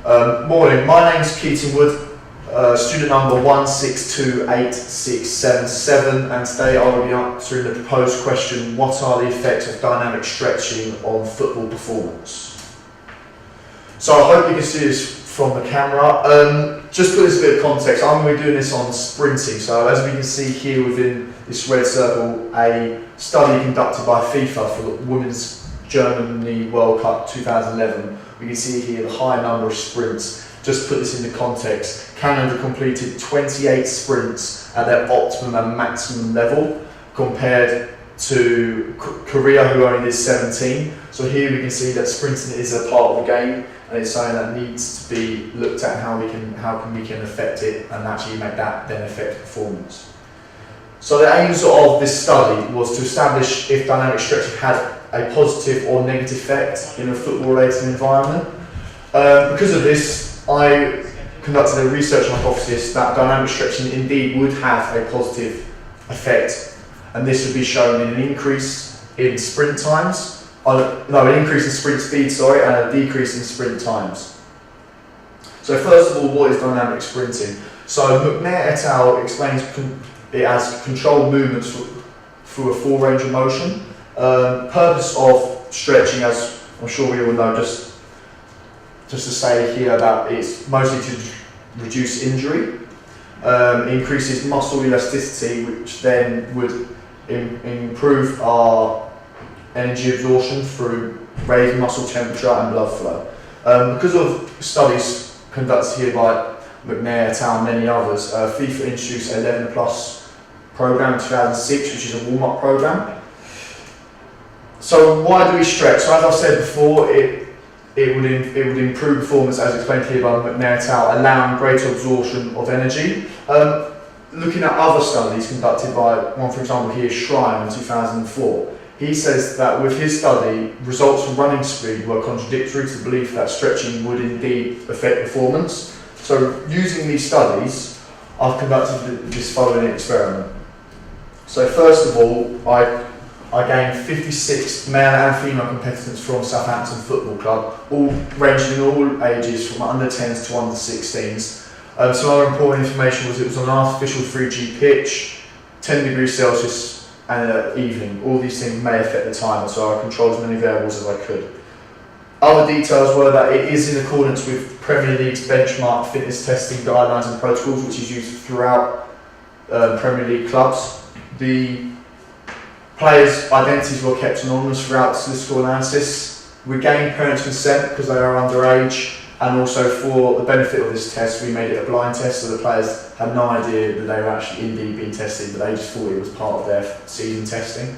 Morning, my name's Keaton Wood, student number 1628677, and today I will be answering the proposed question, what are the effects of dynamic stretching on football performance? So I hope you can see this from the camera. Just put this a bit of context, I'm going to be doing this on sprinting, so as we can see here within this red circle, a study conducted by FIFA for the Women's Germany World Cup 2011. We can see here the high number of sprints. Just put this into context, Canada completed 28 sprints at their optimum and maximum level compared to Korea, who only did 17. So here we can see that sprinting is a part of the game, and it's something that needs to be looked at how we can affect it and actually make that then affect performance. So the aims of this study was to establish if dynamic stretching had a positive or negative effect in a football-related environment. Because of this, I conducted a research hypothesis that dynamic stretching indeed would have a positive effect, and this would be shown in an increase in sprint times, an increase in sprint speed, and a decrease in sprint times. So first of all, what is dynamic sprinting? So McNair et al. Explains it as controlled movements through a full range of motion. Purpose of stretching, as I'm sure we all know, just to say here that it's mostly to reduce injury, increases muscle elasticity, which then would improve our energy absorption through raised muscle temperature and blood flow. Because of studies conducted here by McNair et al. And many others, FIFA introduced 11 Plus program in 2006, which is a warm-up program. So why do we stretch? So as I've said before, it would improve performance, as explained here by McNair et al., allowing greater absorption of energy. Looking at other studies conducted by one, for example, here, Shrine in 2004, he says that with his study, results from running speed were contradictory to the belief that stretching would indeed affect performance. So using these studies, I've conducted this following experiment. So first of all, I gained 56 male and female competitors from Southampton Football Club, all ranging in all ages from under 10s to under 16s. Some other important information was it was on an artificial 3G pitch, 10 degrees Celsius and evening. All these things may affect the timer, so I controlled as many variables as I could. Other details were that it is in accordance with Premier League's benchmark fitness testing guidelines and protocols, which is used throughout Premier League clubs. The players' identities were kept anonymous throughout the statistical analysis. We gained parents' consent because they are underage, and also for the benefit of this test, we made it a blind test, so the players had no idea that they were actually indeed being tested, but they just thought it was part of their season testing.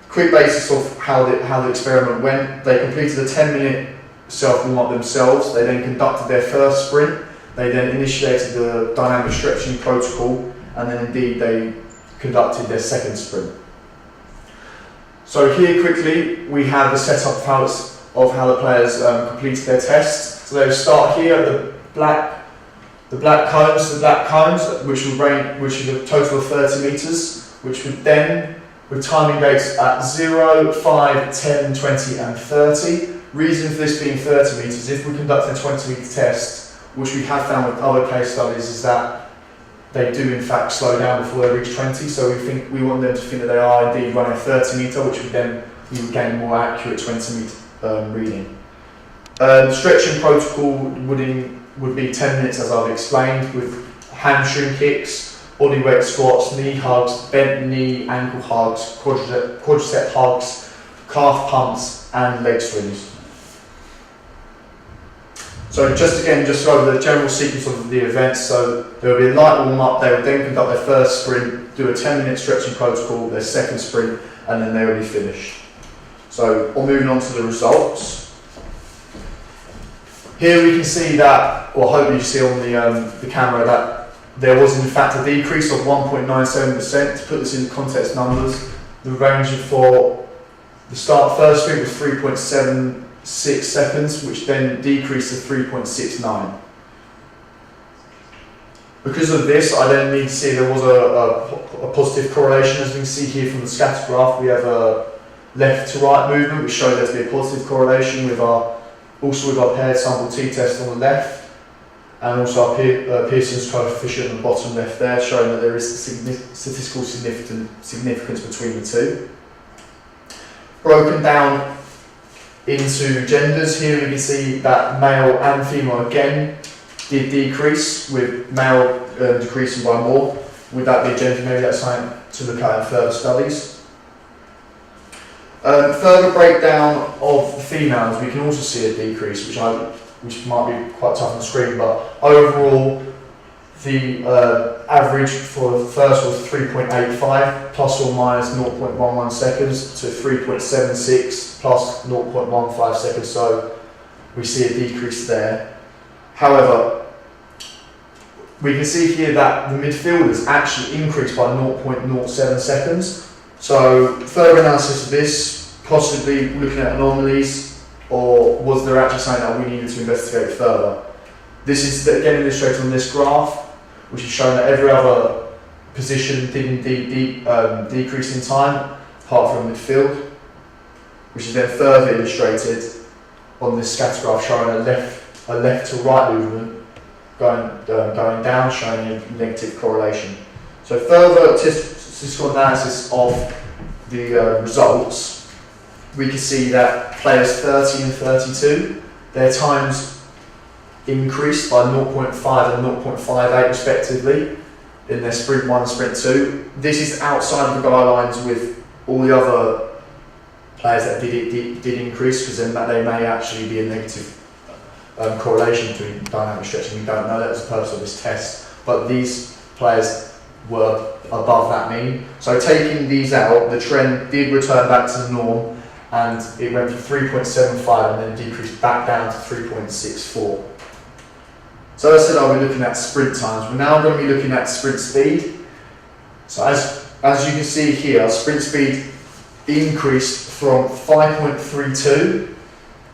Quick basis of how the experiment went: they completed a 10-minute self-warm-up themselves. They then conducted their first sprint. They then initiated the dynamic stretching protocol, and then indeed they conducted their second sprint. So here quickly we have the setup of how the players completed their tests. So they start here at the black cones, which is a total of 30 metres, which would then, with timing gates at 0, 5, 10, 20 and 30. Reason for this being 30 metres, if we conduct a 20-metre test, which we have found with other case studies, is that they do in fact slow down before they reach 20, so we want them to think that they are indeed running a 30 metre, which we would gain a more accurate 20 metre reading. The stretching protocol would be 10 minutes, as I've explained, with hamstring kicks, bodyweight squats, knee hugs, bent knee, ankle hugs, quadricep hugs, calf pumps and leg swings. So just over the general sequence of the events, so there will be a light warm-up, they would then conduct their first sprint, do a 10-minute stretching protocol, their second sprint, and then they will be finished. So, moving on to the results. Here we can see that, or hopefully you see on the camera, that there was in fact a decrease of 1.97%. To put this into context numbers, the range for the first sprint was 3.76 seconds, which then decreased to 3.69. Because of this, I then need to see there was a positive correlation. As we can see here from the scatter graph, we have a left to right movement, which showed there to be a positive correlation with all Also with our paired sample t-test on the left, and also our Pearson's coefficient on the bottom left there, showing that there is statistical significance between the two. Broken down into genders, here we can see that male and female again did decrease, with male decreasing by more. Would that be a gender? Maybe that's something to look at in further studies. Further breakdown of the females, we can also see a decrease, which might be quite tough on the screen, but overall the average for the first was 3.85 plus or minus 0.11 seconds to 3.76 plus 0.15 seconds, so we see a decrease there. However, we can see here that the midfielders actually increased by 0.07 seconds. So further analysis of this, possibly looking at anomalies, or was there actually something that we needed to investigate further? This is again illustrated on this graph, which is showing that every other position did indeed decrease in time, apart from midfield, which is then further illustrated on this scatter graph, showing a left to right movement going down, showing a negative correlation. So further statistical analysis of the results, we can see that players 30 and 32, their times increased by 0.5 and 0.58 respectively in their sprint 1 and sprint 2. This is outside of the guidelines with all the other players that did increase, because then they may actually be a negative correlation between dynamic stretching. We don't know, that was the purpose of this test, but these players were above that mean. So taking these out, the trend did return back to the norm, and it went from 3.75 and then decreased back down to 3.64. So as I said, I'll be looking at sprint times. We're now going to be looking at sprint speed. So as you can see here, sprint speed increased from 5.32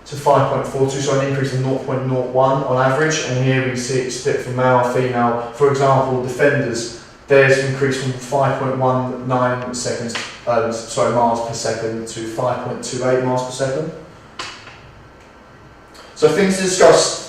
to 5.42, so an increase of 0.01 on average. And here we see it split for male, female. For example, defenders, theirs increased from 5.19 seconds, miles per second to 5.28 miles per second. So things to discuss.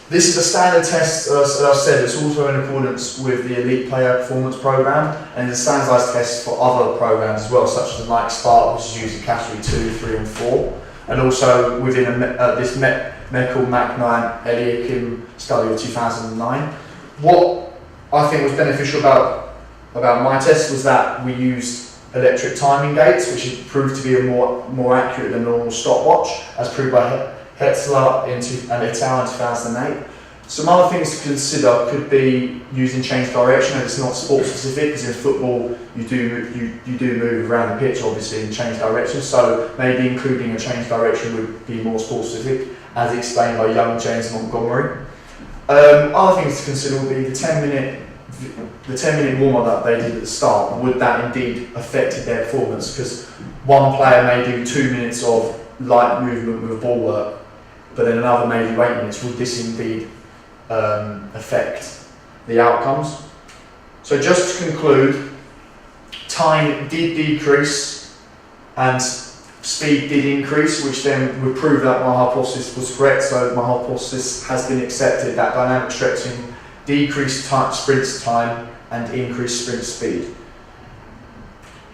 This is a standard test, as I've said. It's also in accordance with the Elite Player Performance Programme, and it's a standardised test for other programmes as well, such as the Nike Spark, which is used in category 2, 3 and 4, and also within this Meckel Mac9 Eliakim study of 2009. What I think was beneficial about my test was that we used electric timing gates, which have proved to be more accurate than a normal stopwatch, as proved by Hetzler and Ital in 2008. Some other things to consider could be using change direction, and it's not sport specific, because in football you do move around the pitch obviously in change direction, so maybe including a change direction would be more sport specific, as explained by young James Montgomery. Other things to consider would be the 10-minute warm-up that they did at the start. Would that indeed affect their performance? Because one player may do 2 minutes of light movement with ball work, but then another maybe 8 minutes. Would this indeed affect the outcomes? So just to conclude, time did decrease and speed did increase, which then would prove that my hypothesis was correct. So my hypothesis has been accepted, that dynamic stretching decreased sprint time and increased sprint speed.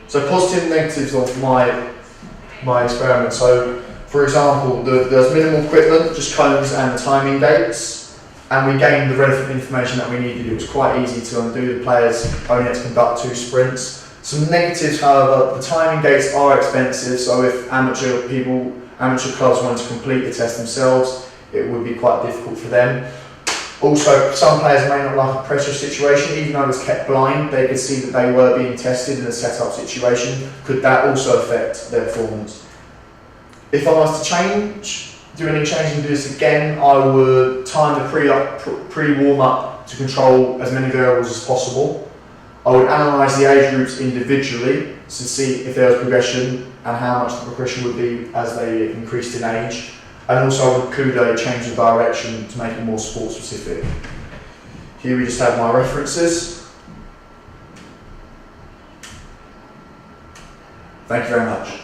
So positive and negatives of my experiment. So for example, there's minimal equipment, just cones and the timing gates, and we gained the relevant information that we needed. It was quite easy to undo. The players only had to conduct 2 sprints. Some negatives, however, the timing gates are expensive, so if amateur clubs wanted to complete the test themselves, it would be quite difficult for them. Also, some players may not like a pressure situation. Even though it was kept blind, they could see that they were being tested in a set-up situation. Could that also affect their performance? If I was to do any change and do this again, I would time the pre-warm-up to control as many variables as possible. I would analyse the age groups individually to see if there was progression and how much the progression would be as they increased in age. And also I would include a change of direction to make it more sport specific. Here we just have my references. Thank you very much.